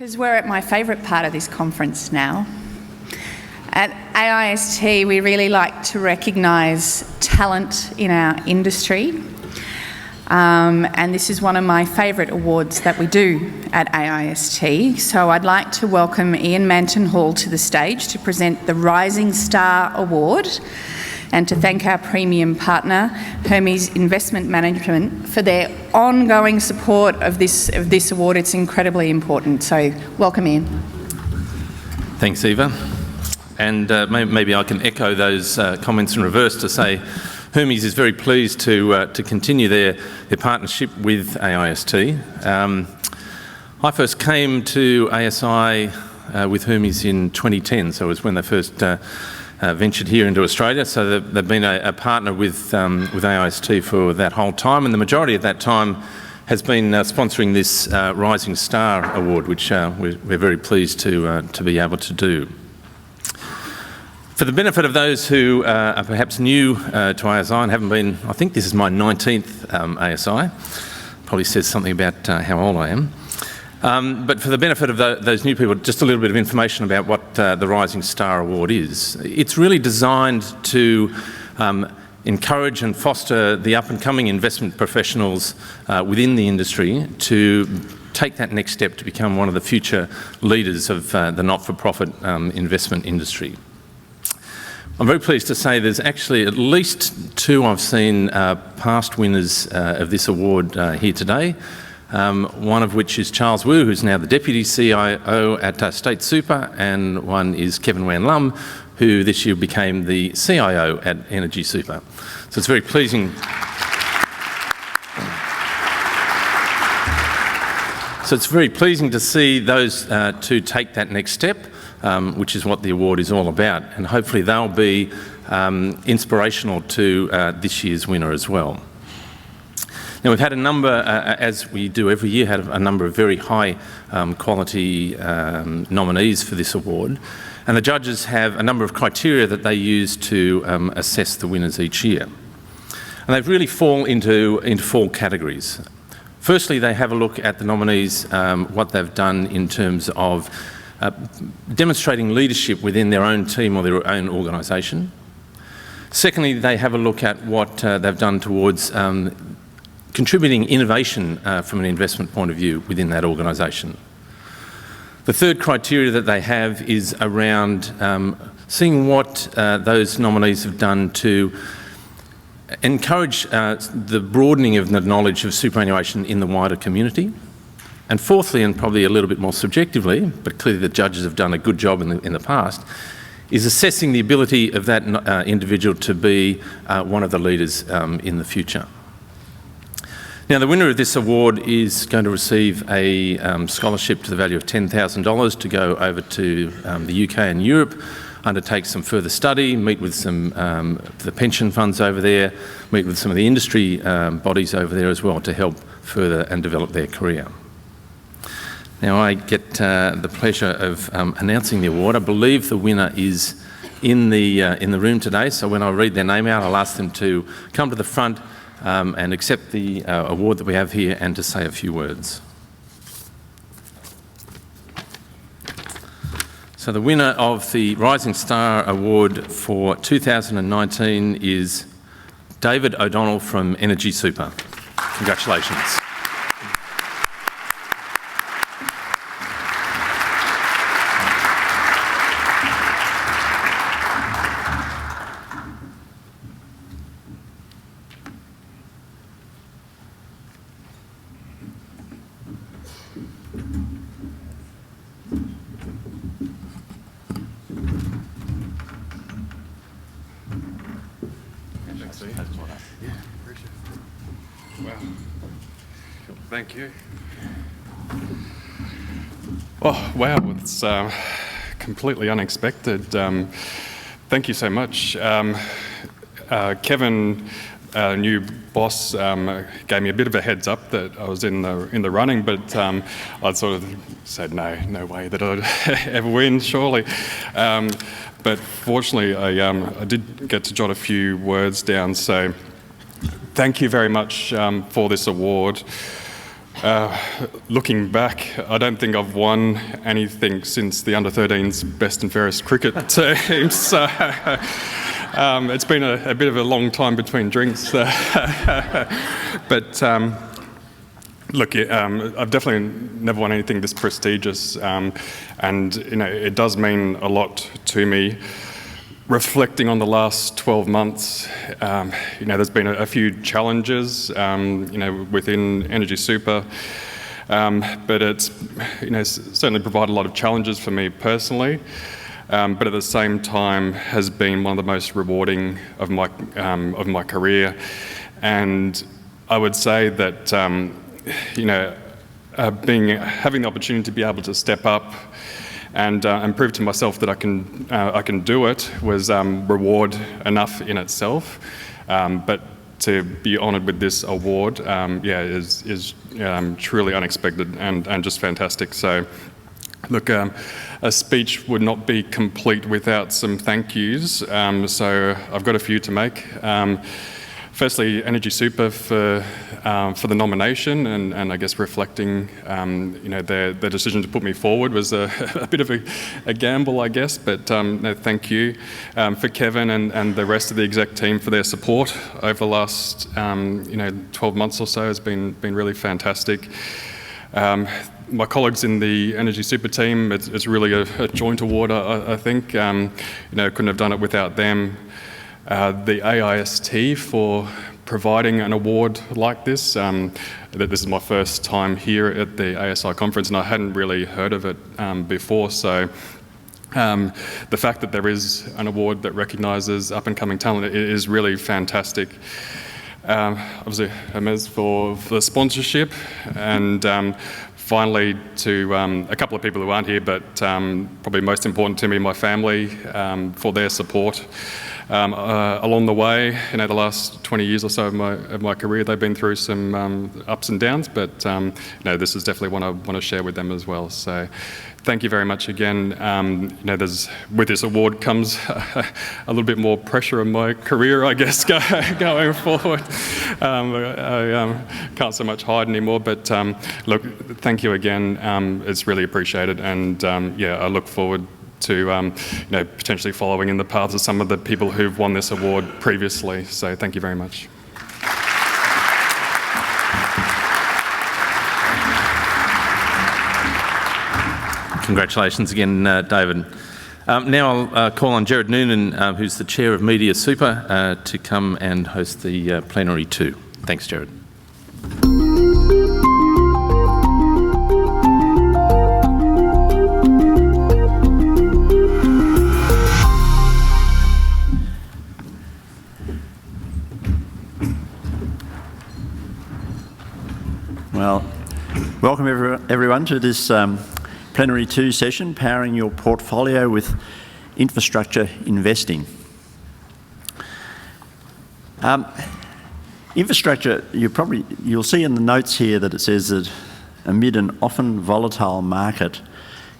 Because we're at my favourite part of this conference now. At AIST, we really like to recognise talent in our industry. And this is one of my favourite awards that we do at AIST. So I'd like to welcome Ian Manton-Hall to the stage to present the Rising Star Award and to thank our premium partner, Hermes Investment Management, for their ongoing support of this award. It's incredibly important. So welcome, Ian. Thanks, Eva. And maybe I can echo those comments in reverse to say Hermes is very pleased to continue their partnership with AIST. I first came to ASI with Hermes in 2010, so it was when they first ventured here into Australia. So they've been a partner with AIST for that whole time, and the majority of that time has been sponsoring this Rising Star Award, which we're very pleased to be able to do. For the benefit of those who are perhaps new to ASI and haven't been, I think this is my 19th ASI, probably says something about how old I am. But for the benefit of those new people, just a little bit of information about what the Rising Star Award is. It's really designed to encourage and foster the up-and-coming investment professionals within the industry to take that next step to become one of the future leaders of the not-for-profit investment industry. I'm very pleased to say there's actually at least two I've seen past winners of this award here today. One of which is Charles Wu, who's now the Deputy CIO at State Super, and one is Kevin Wan Lum, who this year became the CIO at Energy Super. So it's very pleasing. So it's very pleasing to see those two take that next step, which is what the award is all about, and hopefully they'll be inspirational to this year's winner as well. Now, we've had a number, as we do every year, had a number of very high quality nominees for this award, and the judges have a number of criteria that they use to assess the winners each year. And they really fall into four categories. Firstly, they have a look at the nominees, what they've done in terms of demonstrating leadership within their own team or their own organisation. Secondly, they have a look at what they've done towards contributing innovation from an investment point of view within that organisation. The third criteria that they have is around seeing what those nominees have done to encourage the broadening of the knowledge of superannuation in the wider community. And fourthly, and probably a little bit more subjectively, but clearly the judges have done a good job in the past, is assessing the ability of that individual to be one of the leaders in the future. Now, the winner of this award is going to receive a scholarship to the value of $10,000 to go over to the UK and Europe, undertake some further study, meet with some the pension funds over there, meet with some of the industry bodies over there as well to help further and develop their career. Now, I get the pleasure of announcing the award. I believe the winner is in the room today, so when I read their name out, I'll ask them to come to the front and accept the award that we have here and to say a few words. So the winner of the Rising Star Award for 2019 is David O'Donnell from Energy Super. Congratulations. Thank you. Oh, wow, it's completely unexpected. Thank you so much. Kevin, new boss, gave me a bit of a heads up that I was in the running, but I'd sort of said no way that I'd ever win, surely. But fortunately, I did get to jot a few words down, so thank you very much for this award. Looking back, I don't think I've won anything since the under-13's best and fairest cricket team, so it's been a bit of a long time between drinks. But look, I've definitely never won anything this prestigious, and it does mean a lot to me. Reflecting on the last 12 months, there's been a few challenges, within Energy Super, but it's, certainly provided a lot of challenges for me personally, but at the same time has been one of the most rewarding of my career. And I would say that, having the opportunity to be able to step up and prove to myself that I can do it was reward enough in itself. But to be honoured with this award, is truly unexpected and just fantastic. So, look, a speech would not be complete without some thank yous. So I've got a few to make. Firstly, Energy Super for the nomination, and I guess reflecting, their decision to put me forward was a bit of a gamble, I guess. But no, thank you for Kevin and the rest of the exec team for their support over the last 12 months or so. Has been really fantastic. My colleagues in the Energy Super team, it's really a joint award, I think. Couldn't have done it without them. The AIST for providing an award like this. This is my first time here at the ASI conference, and I hadn't really heard of it before. So the fact that there is an award that recognises up-and-coming talent is really fantastic. Obviously, Hermes for the sponsorship, and finally to a couple of people who aren't here, but probably most important to me, my family, for their support. Along the way, the last 20 years or so of my career, they've been through some ups and downs, but this is definitely one I want to share with them as well. So thank you very much again. With this award comes a little bit more pressure on my career, I guess, going forward. I can't so much hide anymore, but look, thank you again. It's really appreciated, and I look forward to potentially following in the paths of some of the people who've won this award previously. So thank you very much. Congratulations again, David. Now I'll call on Gerard Noonan, who's the Chair of Media Super, to come and host the plenary too. Thanks, Gerard. Well, welcome everyone to this Plenary 2 session, Powering Your Portfolio with Infrastructure Investing. Infrastructure, you'll see in the notes here that it says that amid an often volatile market,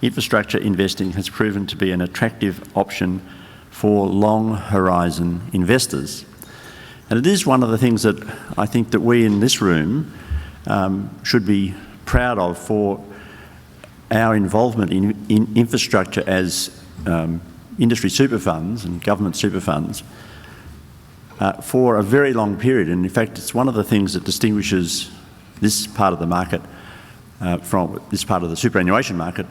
infrastructure investing has proven to be an attractive option for long horizon investors. And it is one of the things that I think that we in this room should be proud of for our involvement in infrastructure as industry super funds and government super funds for a very long period. And in fact, it's one of the things that distinguishes this part of the market from this part of the superannuation market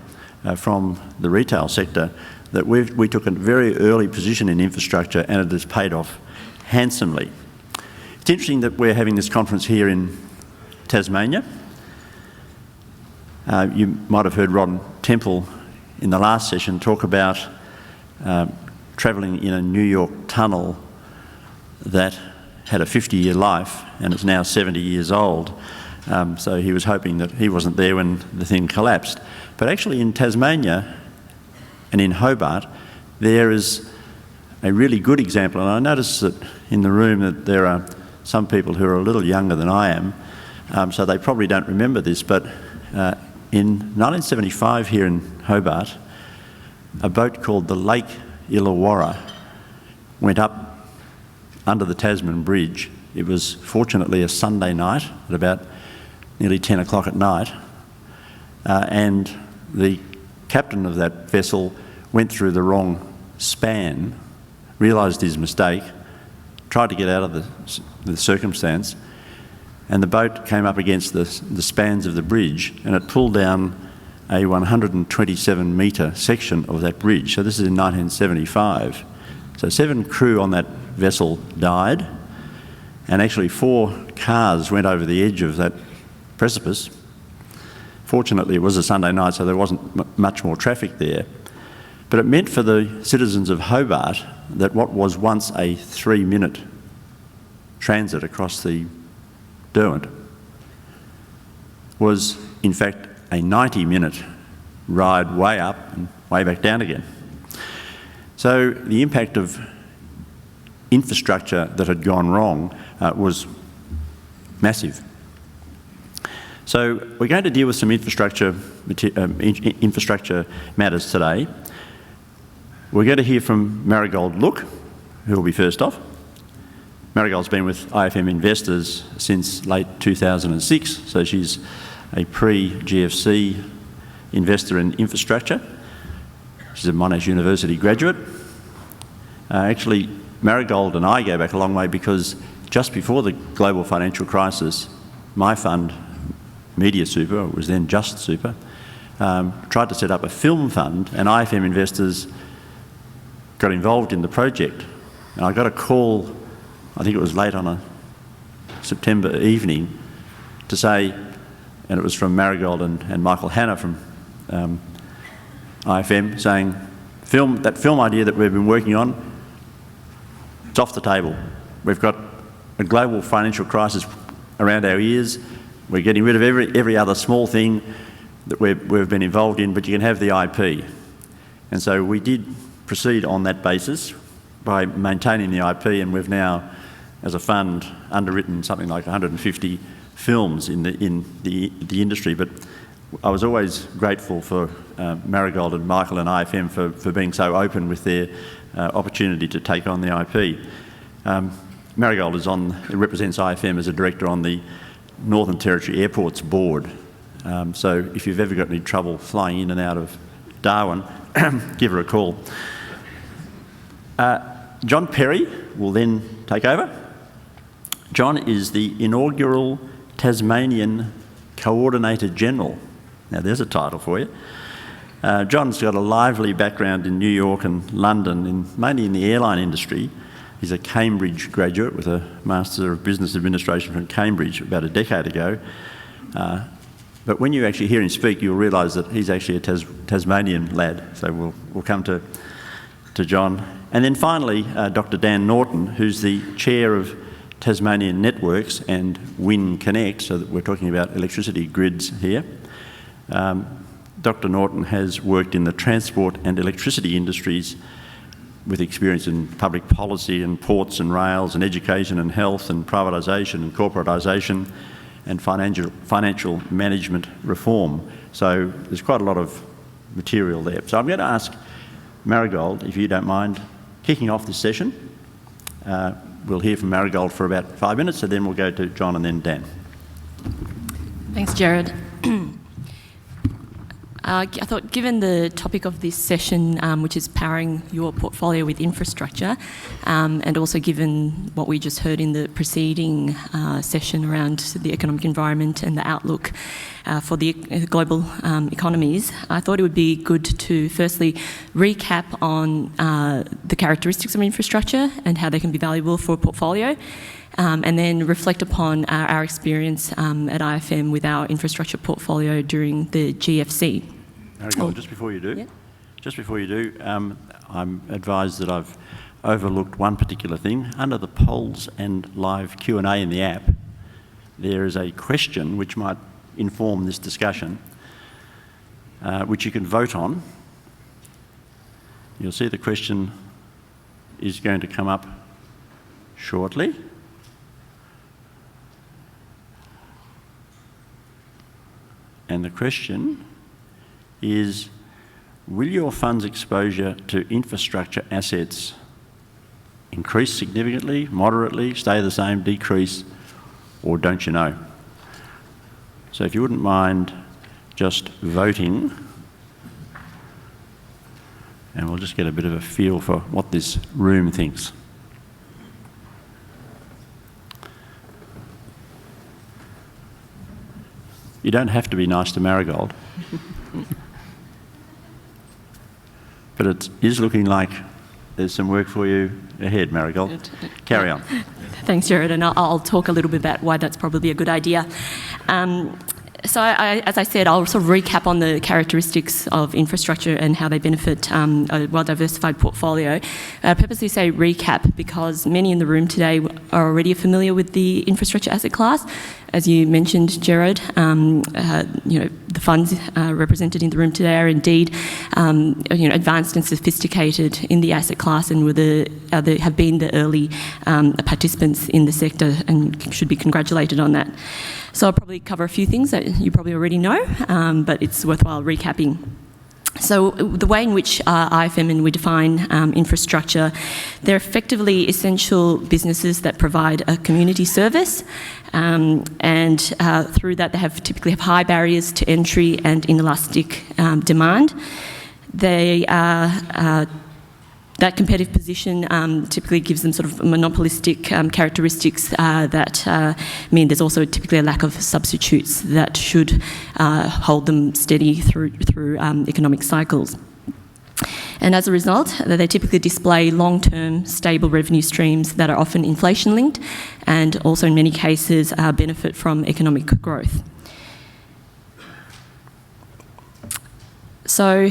from the retail sector, that we took a very early position in infrastructure, and it has paid off handsomely. It's interesting that we're having this conference here in Tasmania. You might have heard Ron Temple in the last session talk about travelling in a New York tunnel that had a 50-year life and is now 70 years old. So he was hoping that he wasn't there when the thing collapsed. But actually in Tasmania and in Hobart, there is a really good example. And I notice that in the room that there are some people who are a little younger than I am, so they probably don't remember this, but in 1975 here in Hobart, a boat called the Lake Illawarra went up under the Tasman Bridge. It was fortunately a Sunday night at about nearly 10 o'clock at night, and the captain of that vessel went through the wrong span, realised his mistake, tried to get out of the circumstance, and the boat came up against the spans of the bridge, and it pulled down a 127 metre section of that bridge. So this is in 1975. So 7 crew on that vessel died, and actually 4 cars went over the edge of that precipice. Fortunately, it was a Sunday night, so there wasn't much more traffic there. But it meant for the citizens of Hobart that what was once a 3-minute transit across the Derwent was, in fact, a 90-minute ride way up and way back down again. So the impact of infrastructure that had gone wrong was massive. So we're going to deal with some infrastructure matters today. We're going to hear from Marigold Look, who will be first off. Marigold's been with IFM Investors since late 2006, so she's a pre-GFC investor in infrastructure. She's a Monash University graduate. Actually, Marigold and I go back a long way because just before the global financial crisis, my fund, Media Super, or it was then Just Super, tried to set up a film fund, and IFM Investors got involved in the project. And I got a call, I think it was late on a September evening, to say, and it was from Marigold and Michael Hanna from IFM, saying, that film idea that we've been working on, it's off the table. We've got a global financial crisis around our ears. We're getting rid of every other small thing that we've been involved in, but you can have the IP. And so we did proceed on that basis by maintaining the IP, and we've now, as a fund, underwritten something like 150 films in the industry. But I was always grateful for Marigold and Michael and IFM for being so open with their opportunity to take on the IP. Marigold represents IFM as a director on the Northern Territory Airports Board. So if you've ever got any trouble flying in and out of Darwin, give her a call. John Perry will then take over. John is the inaugural Tasmanian Coordinator General. Now there's a title for you. John's got a lively background in New York and London, mainly in the airline industry. He's a Cambridge graduate with a Master of Business Administration from Cambridge about a decade ago. But when you actually hear him speak, you'll realise that he's actually a Tasmanian lad. So we'll come to John. And then finally, Dr. Dan Norton, who's the chair of Tasmanian Networks and Win Connect, so that we're talking about electricity grids here. Dr. Norton has worked in the transport and electricity industries with experience in public policy and ports and rails and education and health and privatisation and corporatisation and financial management reform. So there's quite a lot of material there. So I'm going to ask Marigold, if you don't mind, kicking off this session. We'll hear from Marigold for about 5 minutes, and then we'll go to John and then Dan. Thanks, Gerard. I thought, given the topic of this session, which is powering your portfolio with infrastructure, and also given what we just heard in the preceding session around the economic environment and the outlook for the global economies, I thought it would be good to firstly recap on the characteristics of infrastructure and how they can be valuable for a portfolio, and then reflect upon our experience at IFM with our infrastructure portfolio during the GFC. Marigold, just before you do, I'm advised that I've overlooked one particular thing. Under the polls and live Q&A in the app, there is a question which might inform this discussion, which you can vote on. You'll see the question is going to come up shortly. And the question is, will your fund's exposure to infrastructure assets increase significantly, moderately, stay the same, decrease, or don't you know? So if you wouldn't mind just voting, and we'll just get a bit of a feel for what this room thinks. You don't have to be nice to Marigold. But it is looking like there's some work for you ahead, Marigold. Carry on. Thanks, Gerard, and I'll talk a little bit about why that's probably a good idea. So as I said, I'll sort of recap on the characteristics of infrastructure and how they benefit a well-diversified portfolio. I purposely say recap because many in the room today are already familiar with the infrastructure asset class. As you mentioned, Gerard, the funds represented in the room today are indeed advanced and sophisticated in the asset class and have been the early participants in the sector and should be congratulated on that. So I'll probably cover a few things that you probably already know, but it's worthwhile recapping. So the way in which IFM and we define infrastructure, they're effectively essential businesses that provide a community service, and through that they typically have high barriers to entry and inelastic demand. They are that competitive position typically gives them sort of monopolistic characteristics that mean there's also typically a lack of substitutes that should hold them steady through economic cycles. And as a result, they typically display long-term stable revenue streams that are often inflation-linked and also in many cases benefit from economic growth. So,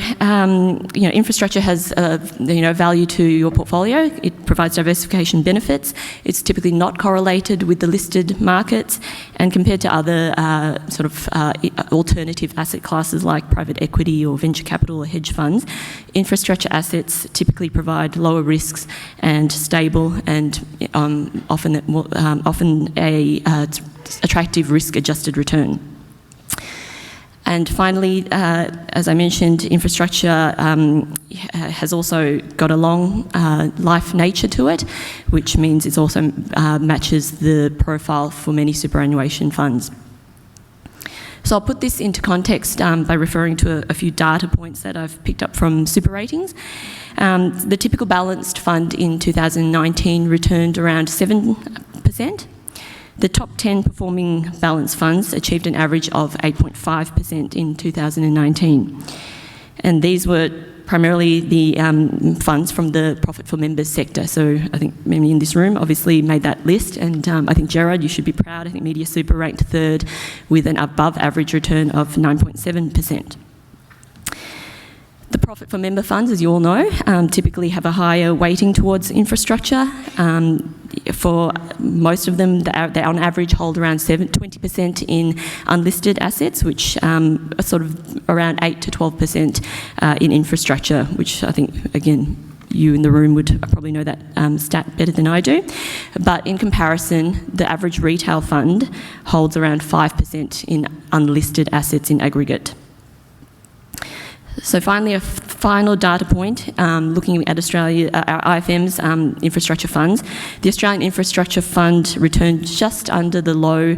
infrastructure has value to your portfolio. It provides diversification benefits. It's typically not correlated with the listed markets, and compared to other alternative asset classes like private equity or venture capital or hedge funds, infrastructure assets typically provide lower risks and stable and often a attractive risk-adjusted return. And finally, as I mentioned, infrastructure has also got a long life nature to it, which means it also matches the profile for many superannuation funds. So I'll put this into context by referring to a few data points that I've picked up from super ratings. The typical balanced fund in 2019 returned around 7%. The top 10 performing balanced funds achieved an average of 8.5% in 2019. And these were primarily the funds from the profit for members sector. So I think many in this room obviously made that list. And I think, Gerard, you should be proud. I think Media Super ranked third with an above average return of 9.7%. The profit for member funds, as you all know, typically have a higher weighting towards infrastructure. For most of them, they on average hold around 20% in unlisted assets, which are sort of around 8 to 12% in infrastructure, which I think, again, you in the room would probably know that stat better than I do. But in comparison, the average retail fund holds around 5% in unlisted assets in aggregate. So finally, a final data point, looking at Australia, our IFM's infrastructure funds. The Australian Infrastructure Fund returned just under the low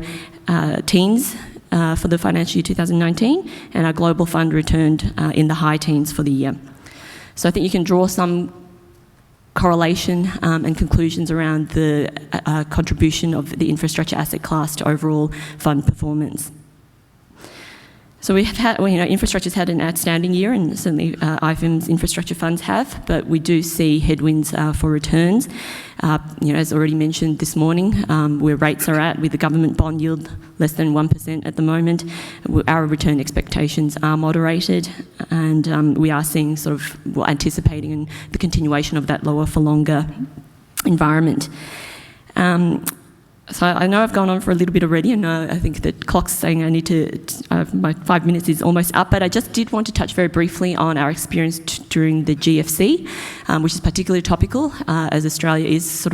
teens for the financial year 2019, and our global fund returned in the high teens for the year. So I think you can draw some correlation and conclusions around the contribution of the infrastructure asset class to overall fund performance. So we have had, infrastructure's had an outstanding year, and certainly IFM's infrastructure funds have, but we do see headwinds for returns. As already mentioned this morning, where rates are at with the government bond yield less than 1% at the moment, our return expectations are moderated, and we are seeing anticipating the continuation of that lower for longer environment. So I know I've gone on for a little bit already, and I think the clock's saying I need to, my 5 minutes is almost up, but I just did want to touch very briefly on our experience during the GFC, which is particularly topical as Australia is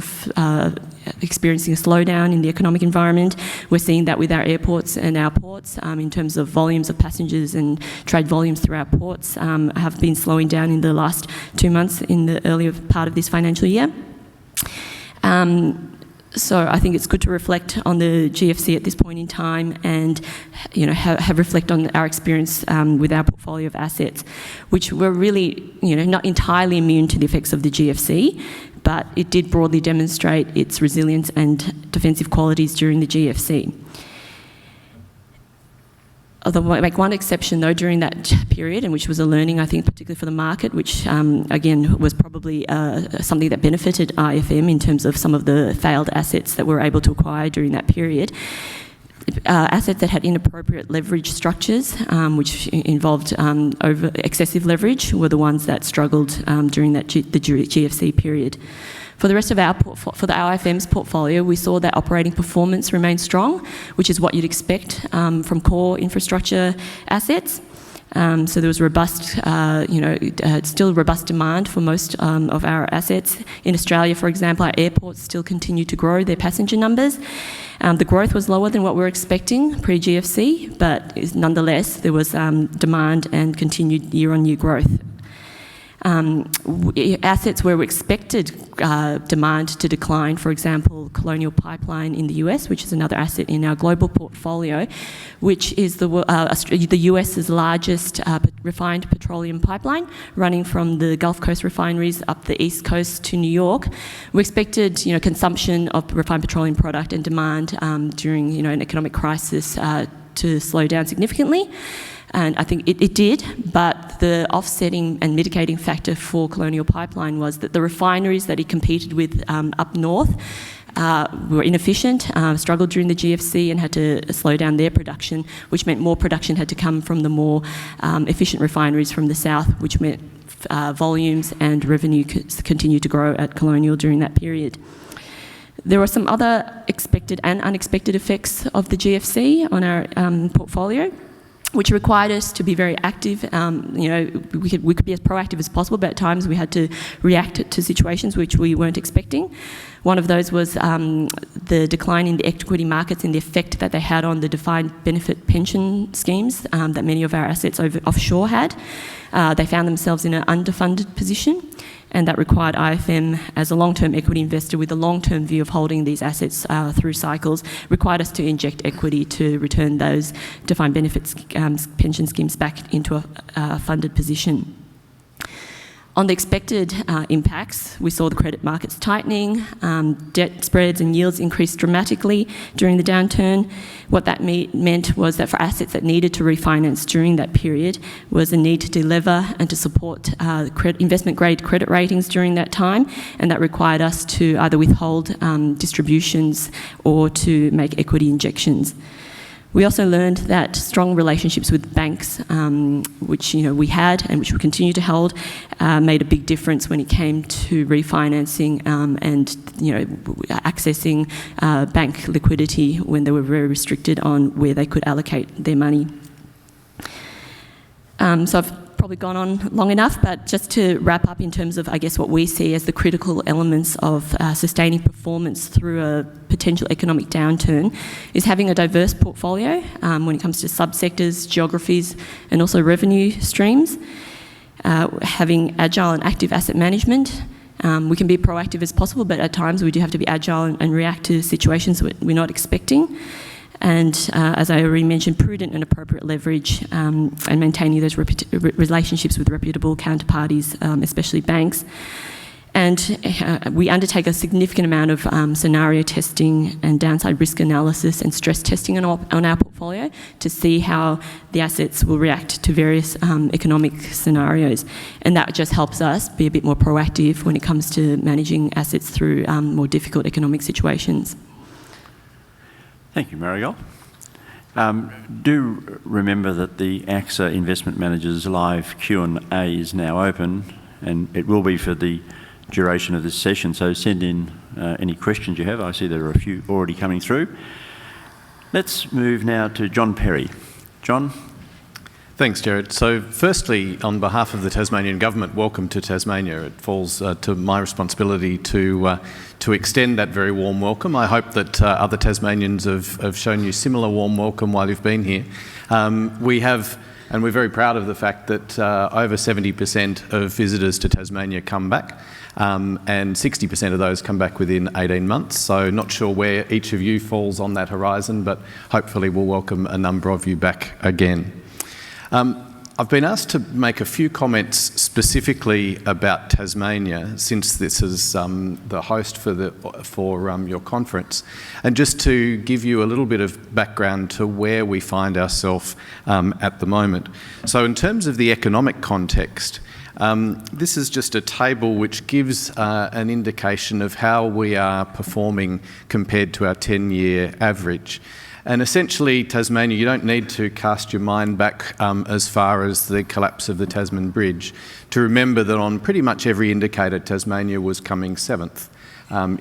experiencing a slowdown in the economic environment. We're seeing that with our airports and our ports in terms of volumes of passengers and trade volumes through our ports have been slowing down in the last 2 months in the earlier part of this financial year. So I think it's good to reflect on the GFC at this point in time and, have reflect on our experience with our portfolio of assets, which were really, not entirely immune to the effects of the GFC, but it did broadly demonstrate its resilience and defensive qualities during the GFC. Although I make one exception though during that period, and which was a learning I think particularly for the market, which again was probably something that benefited IFM in terms of some of the failed assets that we were able to acquire during that period. Assets that had inappropriate leverage structures, which involved over excessive leverage, were the ones that struggled during the GFC period. For the rest of for the IFM's portfolio, we saw that operating performance remained strong, which is what you'd expect from core infrastructure assets. So there was robust, still robust demand for most of our assets. In Australia, for example, our airports still continue to grow their passenger numbers. The growth was lower than what we were expecting pre-GFC, but nonetheless, there was demand and continued year-on-year growth. Assets where we expected demand to decline, for example, Colonial Pipeline in the US, which is another asset in our global portfolio, which is the US's largest refined petroleum pipeline, running from the Gulf Coast refineries up the East Coast to New York. We expected, consumption of refined petroleum product and demand during, an economic crisis to slow down significantly. And I think it did, but the offsetting and mitigating factor for Colonial Pipeline was that the refineries that it competed with up north were inefficient, struggled during the GFC and had to slow down their production, which meant more production had to come from the more efficient refineries from the south, which meant volumes and revenue continued to grow at Colonial during that period. There were some other expected and unexpected effects of the GFC on our portfolio, which required us to be very active. We could be as proactive as possible, but at times we had to react to situations which we weren't expecting. One of those was the decline in the equity markets and the effect that they had on the defined benefit pension schemes that many of our assets offshore had. They found themselves in an underfunded position, and that required IFM, as a long-term equity investor with a long-term view of holding these assets through cycles, required us to inject equity to return those defined benefits pension schemes back into a funded position. On the expected impacts, we saw the credit markets tightening, debt spreads and yields increased dramatically during the downturn. What that meant was that for assets that needed to refinance during that period was a need to delever and to support investment-grade credit ratings during that time, and that required us to either withhold distributions or to make equity injections. We also learned that strong relationships with banks, which we had and which we continue to hold, made a big difference when it came to refinancing and accessing bank liquidity when they were very restricted on where they could allocate their money. So I've probably gone on long enough, but just to wrap up in terms of, I guess, what we see as the critical elements of sustaining performance through a potential economic downturn is having a diverse portfolio when it comes to subsectors, geographies, and also revenue streams. Having agile and active asset management. We can be proactive as possible, but at times we do have to be agile and react to situations we're not expecting. And as I already mentioned, prudent and appropriate leverage and maintaining those relationships with reputable counterparties, especially banks. And we undertake a significant amount of scenario testing and downside risk analysis and stress testing on our portfolio to see how the assets will react to various economic scenarios. And that just helps us be a bit more proactive when it comes to managing assets through more difficult economic situations. Thank you, Marigold. Do remember that the AXA Investment Managers live Q&A is now open, and it will be for the duration of this session, so send in any questions you have. I see there are a few already coming through. Let's move now to John Perry. John? Thanks, Gerard. So firstly, on behalf of the Tasmanian Government, welcome to Tasmania. It falls to my responsibility to extend that very warm welcome. I hope that other Tasmanians have shown you similar warm welcome while you've been here. We have And we're very proud of the fact that over 70% of visitors to Tasmania come back, and 60% of those come back within 18 months. So not sure where each of you falls on that horizon, but hopefully we'll welcome a number of you back again. I've been asked to make a few comments specifically about Tasmania, since this is the host for your conference, and just to give you a little bit of background to where we find ourselves at the moment. So in terms of the economic context, this is just a table which gives an indication of how we are performing compared to our 10-year average. And essentially, Tasmania, you don't need to cast your mind back as far as the collapse of the Tasman Bridge to remember that on pretty much every indicator, Tasmania was coming 7th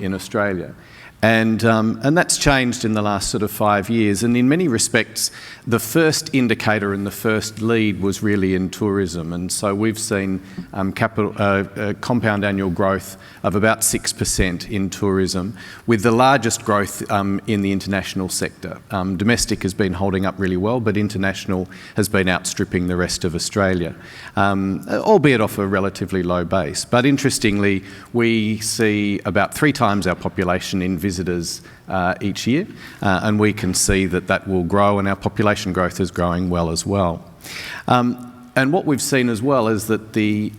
in Australia. And that's changed in the last sort of 5 years. And in many respects, the first indicator and the first lead was really in tourism. And so we've seen compound annual growth of about 6% in tourism, with the largest growth in the international sector. Domestic has been holding up really well, but international has been outstripping the rest of Australia, albeit off a relatively low base. But interestingly, we see about 3 times our population in visitors each year, and we can see that that will grow, and our population growth is growing well as well. And what we've seen as well is that the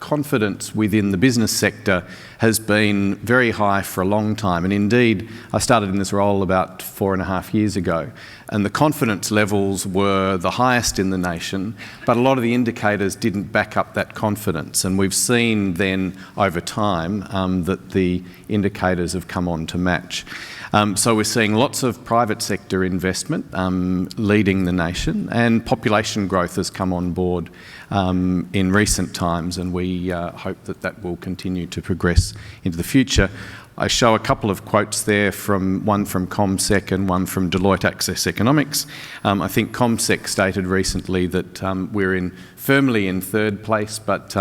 confidence within the business sector has been very high for a long time. And indeed, I started in this role about 4.5 years ago, and the confidence levels were the highest in the nation, but a lot of the indicators didn't back up that confidence. And we've seen then over time that the indicators have come on to match. So we're seeing lots of private sector investment leading the nation, and population growth has come on board in recent times, and we hope that that will continue to progress into the future. I show a couple of quotes there, one from CommSec and one from Deloitte Access Economics. I think CommSec stated recently that we're firmly in 3rd place, but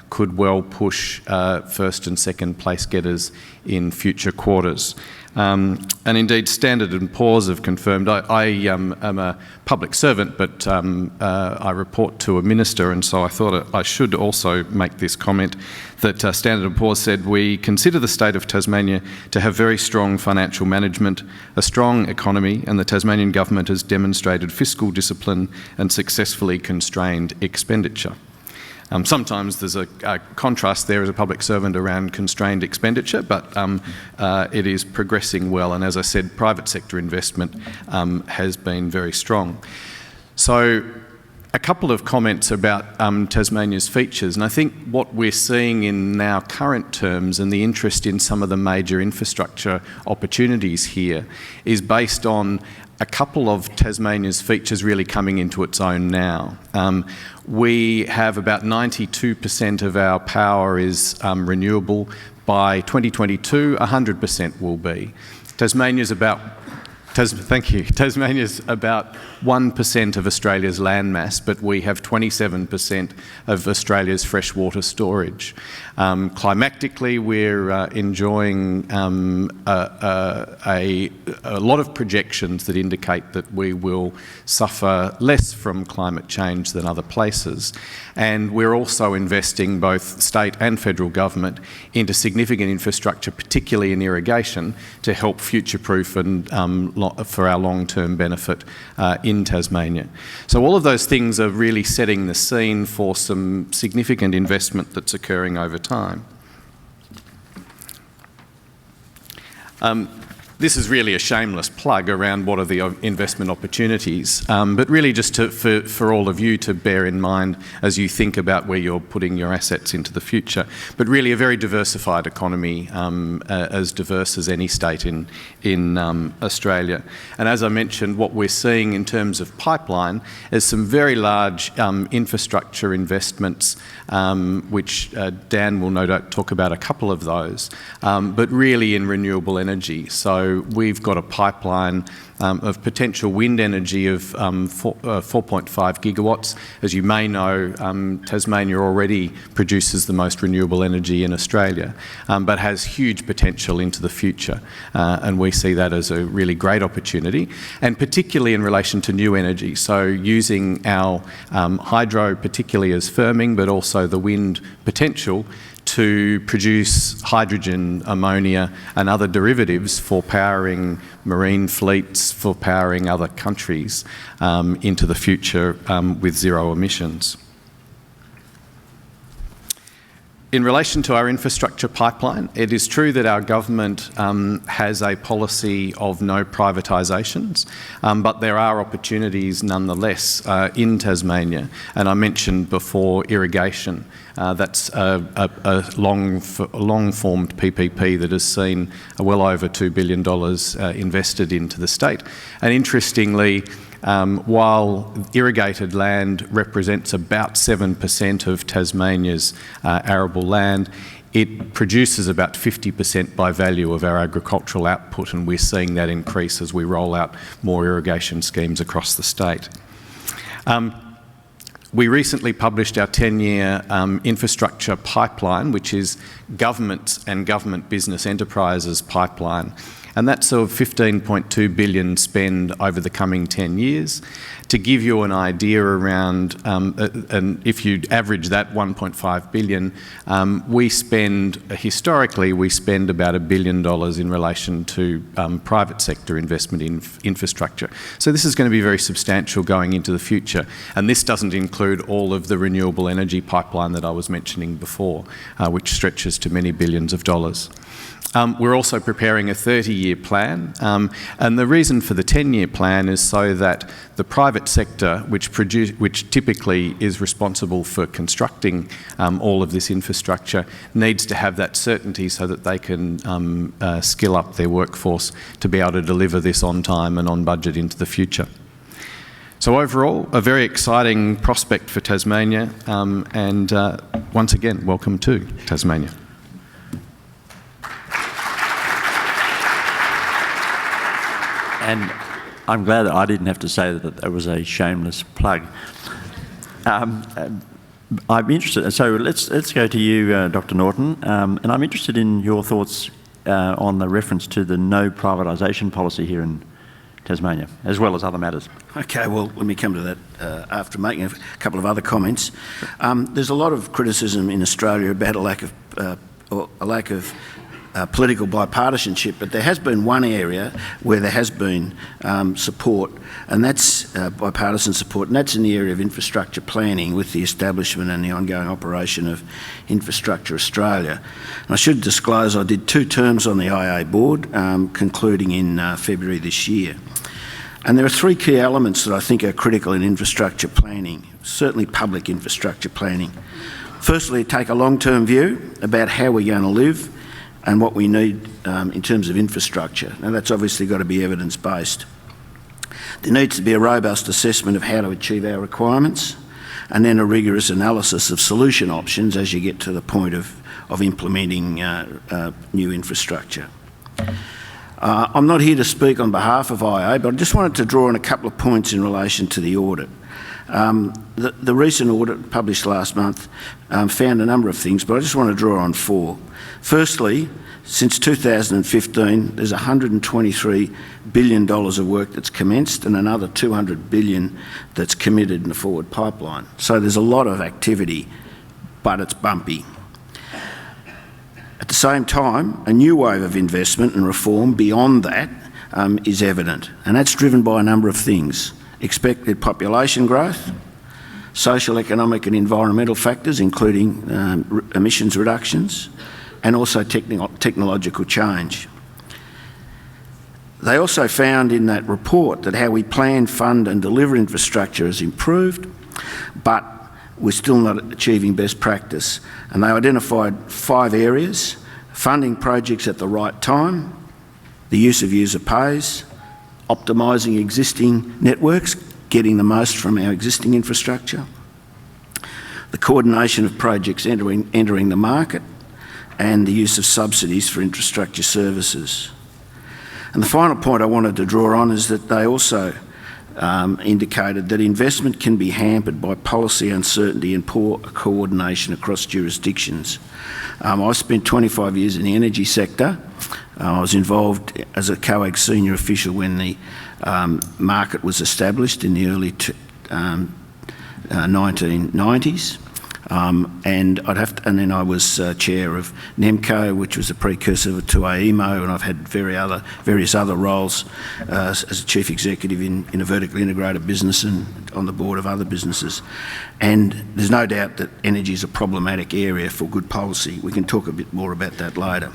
could well push first and second place getters in future quarters. And indeed, Standard & Poor's have confirmed. I am a public servant, but I report to a minister, and so I thought I should also make this comment that Standard & Poor's said, "We consider the state of Tasmania to have very strong financial management, a strong economy, and the Tasmanian government has demonstrated fiscal discipline and successfully constrained expenditure." Sometimes there's a contrast there as a public servant around constrained expenditure, but it is progressing well. And as I said, private sector investment has been very strong. So a couple of comments about Tasmania's features. And I think what we're seeing in now current terms and the interest in some of the major infrastructure opportunities here is based on a couple of Tasmania's features really coming into its own now. We have about 92% of our power is renewable. By 2022, 100% will be. Tasmania's about 1% of Australia's landmass, but we have 27% of Australia's freshwater storage. Climatically, we're enjoying a lot of projections that indicate that we will suffer less from climate change than other places. And we're also investing, both state and federal government, into significant infrastructure, particularly in irrigation, to help future-proof and for our long-term benefit in Tasmania. So all of those things are really setting the scene for some significant investment that's occurring over time. This is really a shameless plug around what are the investment opportunities, but really just for all of you to bear in mind as you think about where you're putting your assets into the future. But really a very diversified economy, as diverse as any state in Australia. And as I mentioned, what we're seeing in terms of pipeline is some very large infrastructure investments, which Dan will no doubt talk about a couple of those, but really in renewable energy. So So we've got a pipeline of potential wind energy of 4.5 gigawatts. As you may know, Tasmania already produces the most renewable energy in Australia, but has huge potential into the future. And we see that as a really great opportunity, and particularly in relation to new energy. So using our hydro, particularly as firming, but also the wind potential to produce hydrogen, ammonia and other derivatives for powering marine fleets, for powering other countries into the future with zero emissions. In relation to our infrastructure pipeline, it is true that our government has a policy of no privatisations, but there are opportunities nonetheless in Tasmania. And I mentioned before irrigation. That's a long-formed PPP that has seen well over $2 billion invested into the state. And interestingly, while irrigated land represents about 7% of Tasmania's arable land, it produces about 50% by value of our agricultural output, and we're seeing that increase as we roll out more irrigation schemes across the state. We recently published our 10-year infrastructure pipeline, which is governments and government business enterprises pipeline. And that's of $15.2 billion spend over the coming 10 years. To give you an idea around, and if you average that $1.5 billion, historically we spend about $1 billion in relation to private sector investment in infrastructure. So this is going to be very substantial going into the future. And this doesn't include all of the renewable energy pipeline that I was mentioning before, which stretches to many billions of dollars. We're also preparing a 30-year plan, and the reason for the 10-year plan is so that the private sector, which typically is responsible for constructing all of this infrastructure, needs to have that certainty so that they can skill up their workforce to be able to deliver this on time and on budget into the future. So overall, a very exciting prospect for Tasmania, and once again, welcome to Tasmania. And I'm glad that I didn't have to say that was a shameless plug. I'm interested, so let's go to you, Dr. Norton, and I'm interested in your thoughts on the reference to the no privatisation policy here in Tasmania, as well as other matters. Okay, well, let me come to that after making a couple of other comments. There's a lot of criticism in Australia about a lack of political bipartisanship, but there has been one area where there has been support, and that's bipartisan support, and that's in the area of infrastructure planning with the establishment and the ongoing operation of Infrastructure Australia. And I should disclose I did 2 terms on the IA board, concluding in February this year. And there are 3 key elements that I think are critical in infrastructure planning, certainly public infrastructure planning. Firstly, take a long-term view about how we're going to live and what we need in terms of infrastructure. Now, that's obviously got to be evidence-based. There needs to be a robust assessment of how to achieve our requirements, and then a rigorous analysis of solution options as you get to the point of implementing new infrastructure. I'm not here to speak on behalf of IA, but I just wanted to draw on a couple of points in relation to the audit. The recent audit published last month found a number of things, but I just want to draw on 4. Firstly, since 2015, there's $123 billion of work that's commenced and another $200 billion that's committed in the forward pipeline. So there's a lot of activity, but it's bumpy. At the same time, a new wave of investment and reform beyond that is evident, and that's driven by a number of things. Expected population growth, social, economic and environmental factors, including emissions reductions, and also technological change. They also found in that report that how we plan, fund and deliver infrastructure has improved, but we're still not achieving best practice. And they identified 5 areas: funding projects at the right time, the use of user pays, optimising existing networks, getting the most from our existing infrastructure, the coordination of projects entering the market, and the use of subsidies for infrastructure services. And the final point I wanted to draw on is that they also indicated that investment can be hampered by policy uncertainty and poor coordination across jurisdictions. I spent 25 years in the energy sector. I was involved as a COAG senior official when the market was established in the early 1990s. And then I was chair of NEMCO, which was a precursor to AEMO, and I've had various other roles as a chief executive in a vertically integrated business and on the board of other businesses. And there's no doubt that energy is a problematic area for good policy. We can talk a bit more about that later.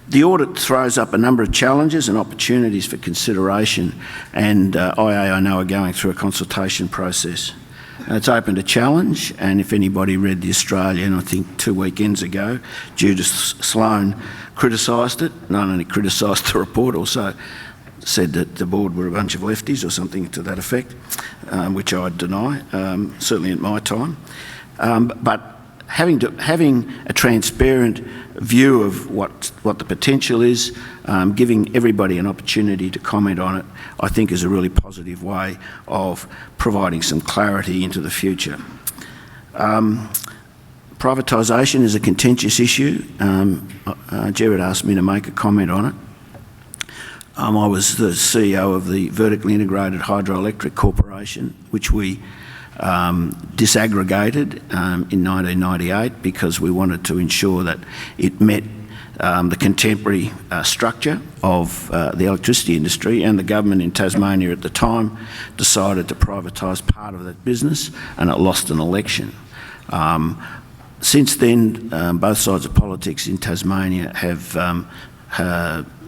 The audit throws up a number of challenges and opportunities for consideration, and IA, I know, are going through a consultation process. It's open to challenge, and if anybody read The Australian, I think 2 weekends ago, Judith Sloan criticised it, not only criticised the report, also said that the board were a bunch of lefties or something to that effect, which I'd deny, certainly at my time. But having a transparent view of what the potential is, giving everybody an opportunity to comment on it, I think is a really positive way of providing some clarity into the future. Privatisation is a contentious issue. Gerard asked me to make a comment on it. I was the CEO of the vertically integrated hydroelectric corporation, which we disaggregated in 1998 because we wanted to ensure that it met the contemporary structure of the electricity industry, and the government in Tasmania at the time decided to privatise part of that business, and it lost an election. Since then, both sides of politics in Tasmania have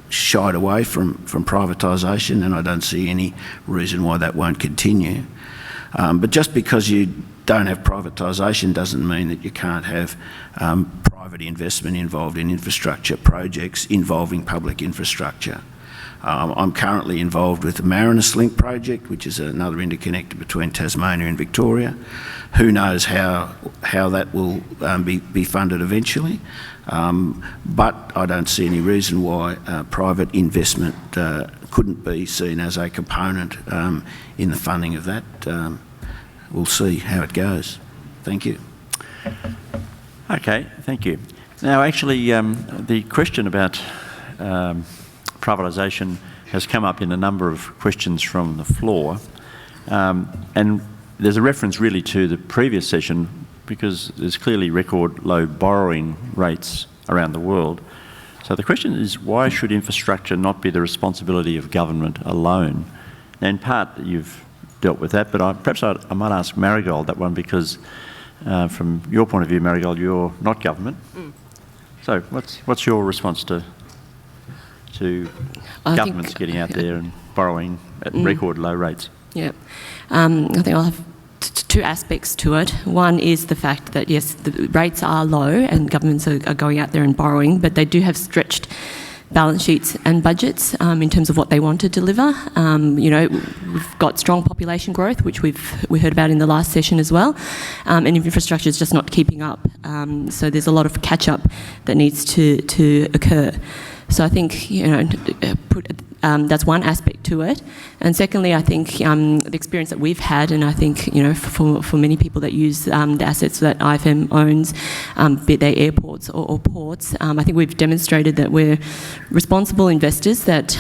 shied away from privatisation, and I don't see any reason why that won't continue. But just because you don't have privatisation doesn't mean that you can't have private investment involved in infrastructure projects involving public infrastructure. I'm currently involved with the Marinus Link project, which is another interconnector between Tasmania and Victoria. Who knows how that will be funded eventually, but I don't see any reason why private investment couldn't be seen as a component in the funding of that. We'll see how it goes. Thank you. Okay, thank you. Now, actually, the question about privatisation has come up in a number of questions from the floor, and there's a reference really to the previous session because there's clearly record low borrowing rates around the world. So the question is, why should infrastructure not be the responsibility of government alone? Now, in part, you've dealt with that, but perhaps I might ask Marigold that one because from your point of view, Marigold, you're not government. So what's your response to governments getting out there and borrowing at record low rates? Yeah, I think I'll have two aspects to it. One is the fact that, yes, the rates are low and governments are going out there and borrowing, but they do have stretched balance sheets and budgets in terms of what they want to deliver. We've got strong population growth, which we heard about in the last session as well, and infrastructure is just not keeping up. So there's a lot of catch-up that needs to occur. So I think, that's one aspect to it. And secondly, I think the experience that we've had, and I think, for many people that use the assets that IFM owns, be they airports or ports, I think we've demonstrated that we're responsible investors that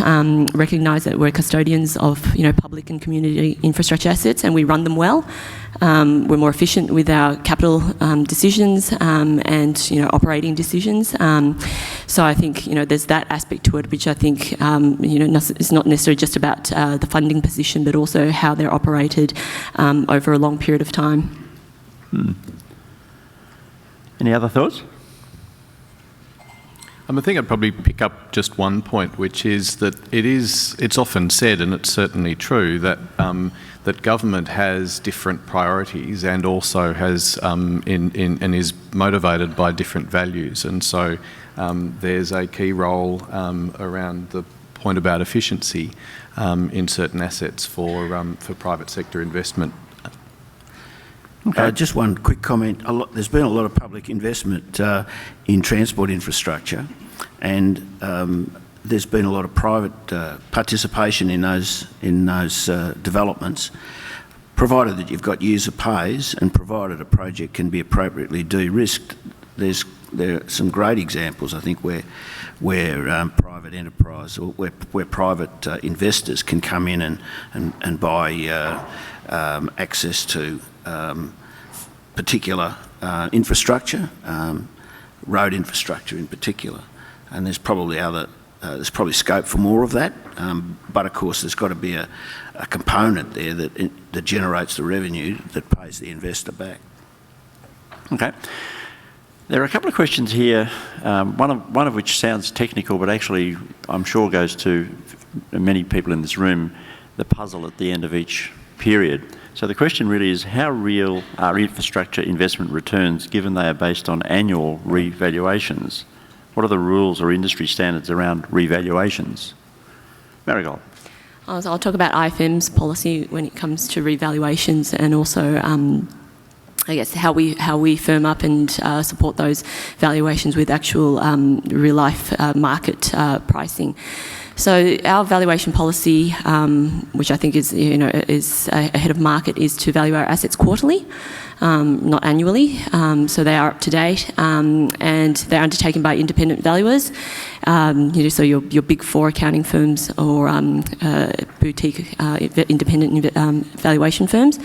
recognise that we're custodians of, public and community infrastructure assets, and we run them well. We're more efficient with our capital decisions and operating decisions. So I think there's that aspect to it, which I think is not necessarily just about the funding position, but also how they're operated over a long period of time. Any other thoughts? I think I'd probably pick up just one point, which is that it's often said, and it's certainly true, that that government has different priorities and also has and is motivated by different values, and so there's a key role around the point about efficiency in certain assets for private sector investment. Okay. Just one quick comment. There's been a lot of public investment in transport infrastructure, and there's been a lot of private participation in those developments, provided that you've got user pays and provided a project can be appropriately de-risked. There are some great examples, I think, where private enterprise or where private investors can come in and buy access to particular infrastructure, road infrastructure in particular, and there's probably scope for more of that. But of course, there's got to be a component there that generates the revenue that pays the investor back. Okay. There are a couple of questions here, one of which sounds technical, but actually I'm sure goes to many people in this room, the puzzle at the end of each period. So the question really is, how real are infrastructure investment returns given they are based on annual revaluations? What are the rules or industry standards around revaluations? Marigold. So I'll talk about IFM's policy when it comes to revaluations, and also I guess how we firm up and support those valuations with actual real life market pricing. So our valuation policy, which I think is ahead of market, is to value our assets quarterly, not annually. So they are up to date, and they're undertaken by independent valuers. So your big four accounting firms or boutique independent valuation firms.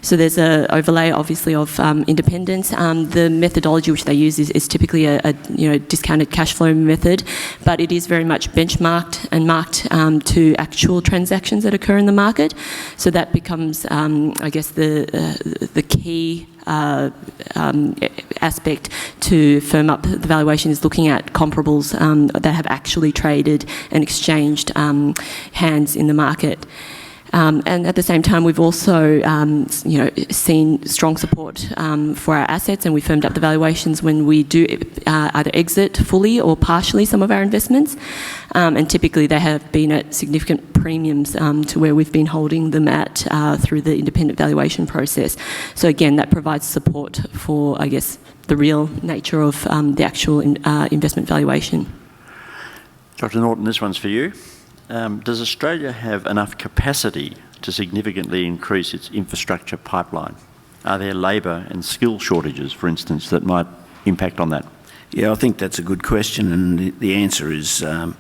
So there's an overlay, obviously, of independence. The methodology which they use is typically a discounted cash flow method, but it is very much benchmarked and marked to actual transactions that occur in the market. So that becomes, I guess, the key aspect to firm up the valuation is looking at comparables that have actually traded and exchanged hands in the market. And at the same time, we've also, seen strong support for our assets, and we firmed up the valuations when we do either exit fully or partially some of our investments. And typically, they have been at significant premiums to where we've been holding them at through the independent valuation process. So again, that provides support for, I guess, the real nature of the actual investment valuation. Dr. Norton, this one's for you. Does Australia have enough capacity to significantly increase its infrastructure pipeline? Are there labour and skill shortages, for instance, that might impact on that? Yeah, I think that's a good question, and the answer is that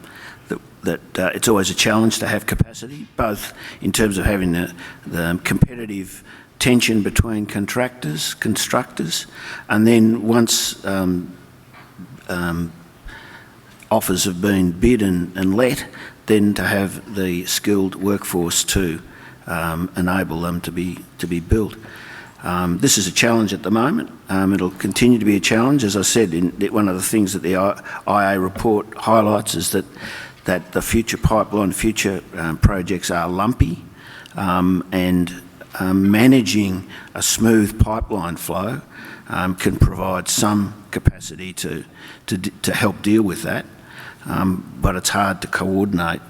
it's always a challenge to have capacity, both in terms of having the competitive tension between contractors, constructors, and then once offers have been bid and let, then to have the skilled workforce to enable them to be built. This is a challenge at the moment. It'll continue to be a challenge. As I said, one of the things that the IA report highlights is that the future pipeline, future projects are lumpy, and managing a smooth pipeline flow can provide some capacity to help deal with that. But it's hard to coordinate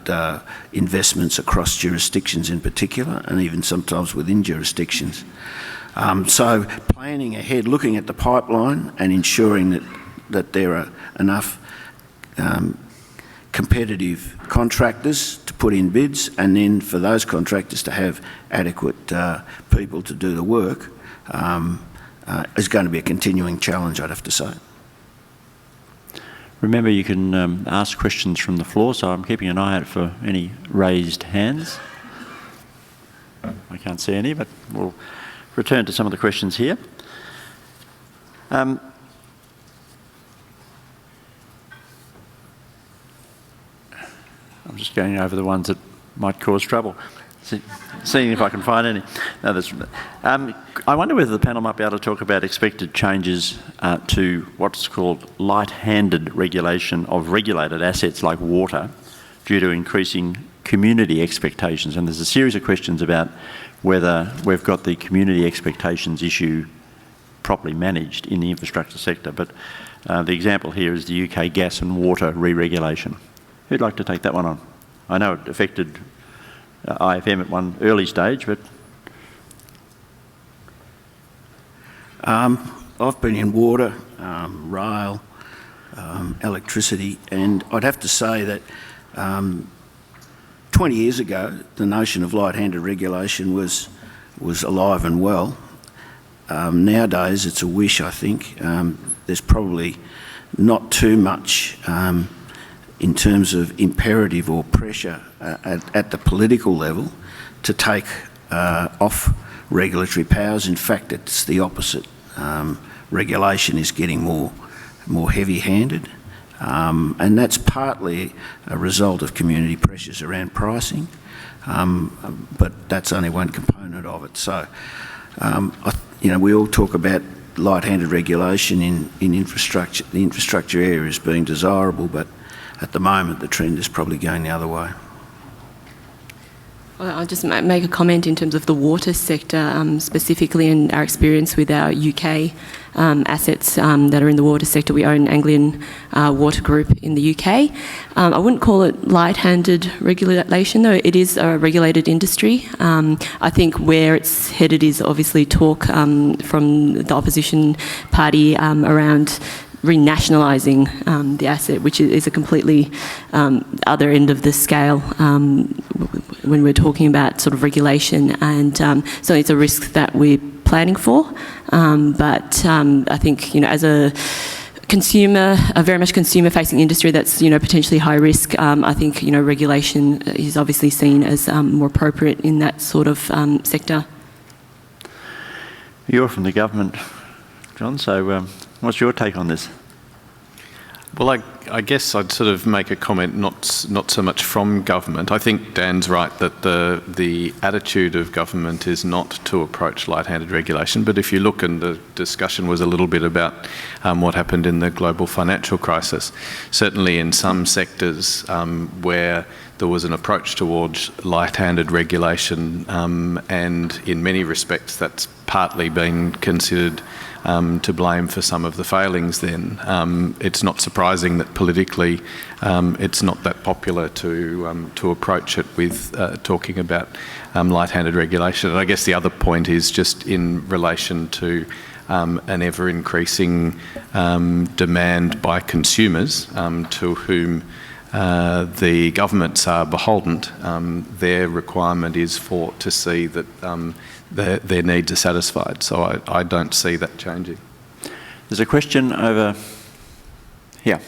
investments across jurisdictions in particular, and even sometimes within jurisdictions. So planning ahead, looking at the pipeline and ensuring that there are enough competitive contractors to put in bids, and then for those contractors to have adequate people to do the work is going to be a continuing challenge, I'd have to say. Remember, you can ask questions from the floor, so I'm keeping an eye out for any raised hands. I can't see any, but we'll return to some of the questions here. I'm just going over the ones that might cause trouble. Seeing if I can find any. No, I wonder whether the panel might be able to talk about expected changes to what's called light-handed regulation of regulated assets like water due to increasing community expectations. And there's a series of questions about whether we've got the community expectations issue properly managed in the infrastructure sector. But the example here is the UK gas and water re-regulation. Who'd like to take that one on? I know it affected IFM at one early stage, but... I've been in water, rail, electricity, and I'd have to say that 20 years ago, the notion of light-handed regulation was alive and well. Nowadays, it's a wish, I think. There's probably not too much in terms of imperative or pressure at the political level to take off regulatory powers. In fact, it's the opposite. Regulation is getting more heavy-handed, and that's partly a result of community pressures around pricing, but that's only one component of it. So, we all talk about light-handed regulation in infrastructure, the infrastructure area as being desirable, but at the moment the trend is probably going the other way. Well, I'll just make a comment in terms of the water sector, specifically in our experience with our UK assets that are in the water sector. We own Anglian Water Group in the UK. I wouldn't call it light-handed regulation, though it is a regulated industry. I think where it's headed is obviously talk from the opposition party around renationalising the asset, which is a completely other end of the scale when we're talking about sort of regulation, and so it's a risk that we're planning for. But I think, as a consumer, a very much consumer-facing industry that's, potentially high risk, I think, regulation is obviously seen as more appropriate in that sort of sector. You're from the government, John, so what's your take on this? Well, I guess I'd sort of make a comment not so much from government. I think Dan's right that the attitude of government is not to approach light-handed regulation, but if you look, and the discussion was a little bit about what happened in the global financial crisis, certainly in some sectors where there was an approach towards light-handed regulation, and in many respects that's partly been considered to blame for some of the failings then. It's not surprising that politically it's not that popular to approach it with talking about light-handed regulation. And I guess the other point is just in relation to an ever-increasing demand by consumers to whom the governments are beholden. Their requirement is to see that their needs are satisfied. So I don't see that changing. There's a question over here.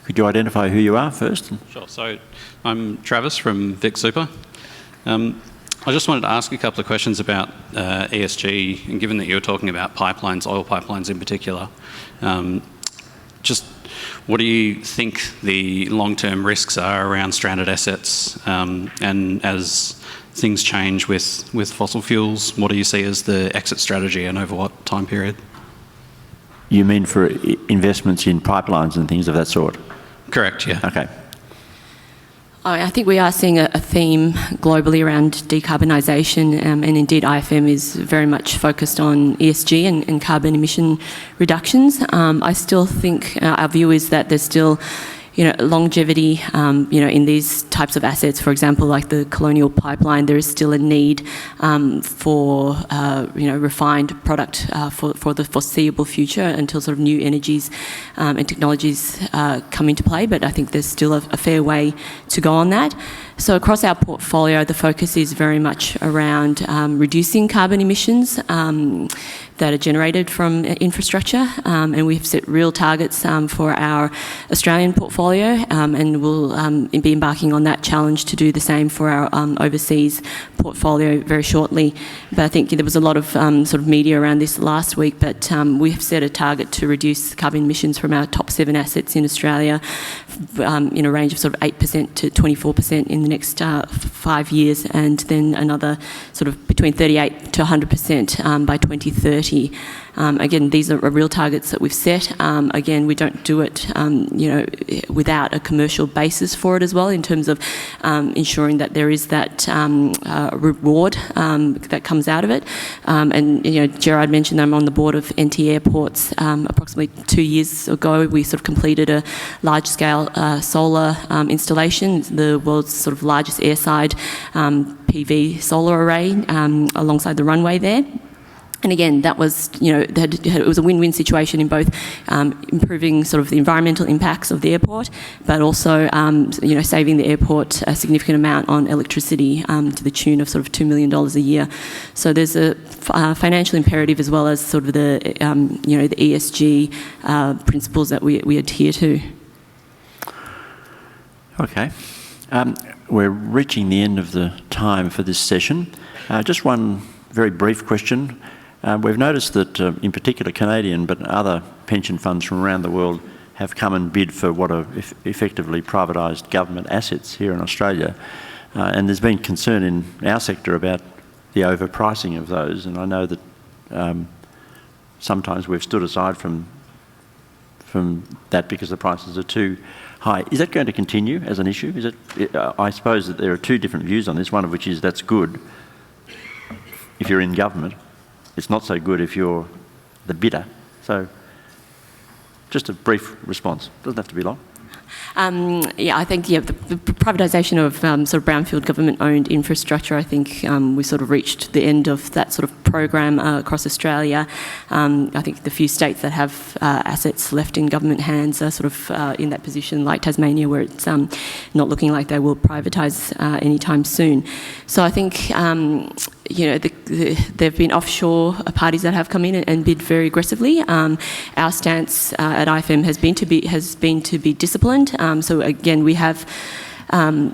Could you identify who you are first? Sure. So I'm Travis from Vic Super. I just wanted to ask a couple of questions about ESG, and given that you were talking about pipelines, oil pipelines in particular, just what do you think the long-term risks are around stranded assets, and as things change with fossil fuels, what do you see as the exit strategy and over what time period? You mean for investments in pipelines and things of that sort? Correct, yeah. Okay. I think we are seeing a theme globally around decarbonisation, and indeed IFM is very much focused on ESG and carbon emission reductions. I still think our view is that there's still longevity, in these types of assets. For example, like the Colonial Pipeline, there is still a need for, refined product for the foreseeable future until sort of new energies and technologies come into play. But I think there's still a fair way to go on that. So across our portfolio, the focus is very much around reducing carbon emissions that are generated from infrastructure, and we've set real targets for our Australian portfolio, and we'll be embarking on that challenge to do the same for our overseas portfolio very shortly. But I think there was a lot of sort of media around this last week, but we have set a target to reduce carbon emissions from our top 7 assets in Australia in a range of sort of 8% to 24% in the next 5 years, and then another sort of between 38 to 100% by 2030. Again, these are real targets that we've set. Again, we don't do it, without a commercial basis for it as well, in terms of ensuring that there is that reward that comes out of it. And Gerard mentioned I'm on the board of NT Airports. Approximately 2 years ago, we sort of completed a large-scale solar installation, the world's sort of largest airside PV solar array alongside the runway there. And again, that was, it was a win-win situation in both improving sort of the environmental impacts of the airport, but also, saving the airport a significant amount on electricity to the tune of sort of $2 million a year. So there's a financial imperative as well as sort of the, the ESG principles that we adhere to. Okay. We're reaching the end of the time for this session. Just one very brief question. We've noticed that, in particular Canadian, but other pension funds from around the world have come and bid for what are effectively privatised government assets here in Australia. And there's been concern in our sector about the overpricing of those. And I know that sometimes we've stood aside from that because the prices are too high. Is that going to continue as an issue? I suppose that there are two different views on this, one of which is that's good if you're in government. It's not so good if you're the bidder. So just a brief response. Doesn't have to be long. I think the privatisation of sort of brownfield government-owned infrastructure, I think we sort of reached the end of that sort of program across Australia. I think the few states that have assets left in government hands are sort of in that position, like Tasmania, where it's not looking like they will privatise anytime soon. So I think there have been offshore parties that have come in and bid very aggressively. Our stance at IFM has been to be disciplined. So again, we have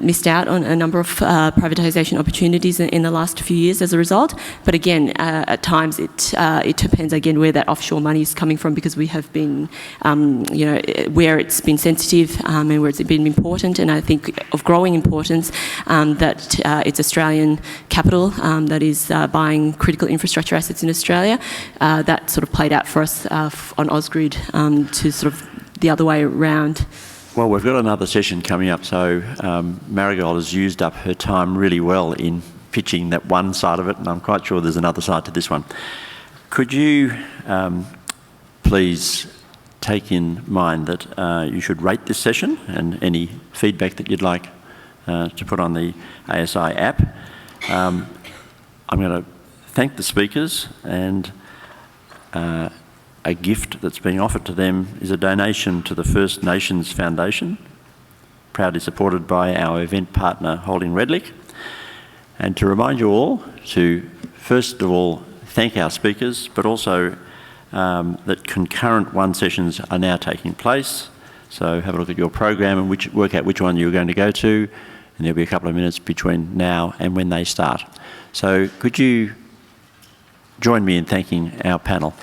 missed out on a number of privatisation opportunities in the last few years as a result. But again, at times it depends again where that offshore money is coming from, because we have been, where it's been sensitive and where it's been important, and I think of growing importance that it's Australian capital that is buying critical infrastructure assets in Australia. That sort of played out for us on Ausgrid to sort of the other way around. Well, we've got another session coming up, so Marigold has used up her time really well in pitching that one side of it, and I'm quite sure there's another side to this one. Could you please take in mind that you should rate this session, and any feedback that you'd like to put on the ASI app. I'm going to thank the speakers, and a gift that's being offered to them is a donation to the First Nations Foundation, proudly supported by our event partner Holding Redlick. And to remind you all to, first of all, thank our speakers, but also that concurrent one sessions are now taking place. So have a look at your program and work out which one you're going to go to, and there'll be a couple of minutes between now and when they start. So could you join me in thanking our panel?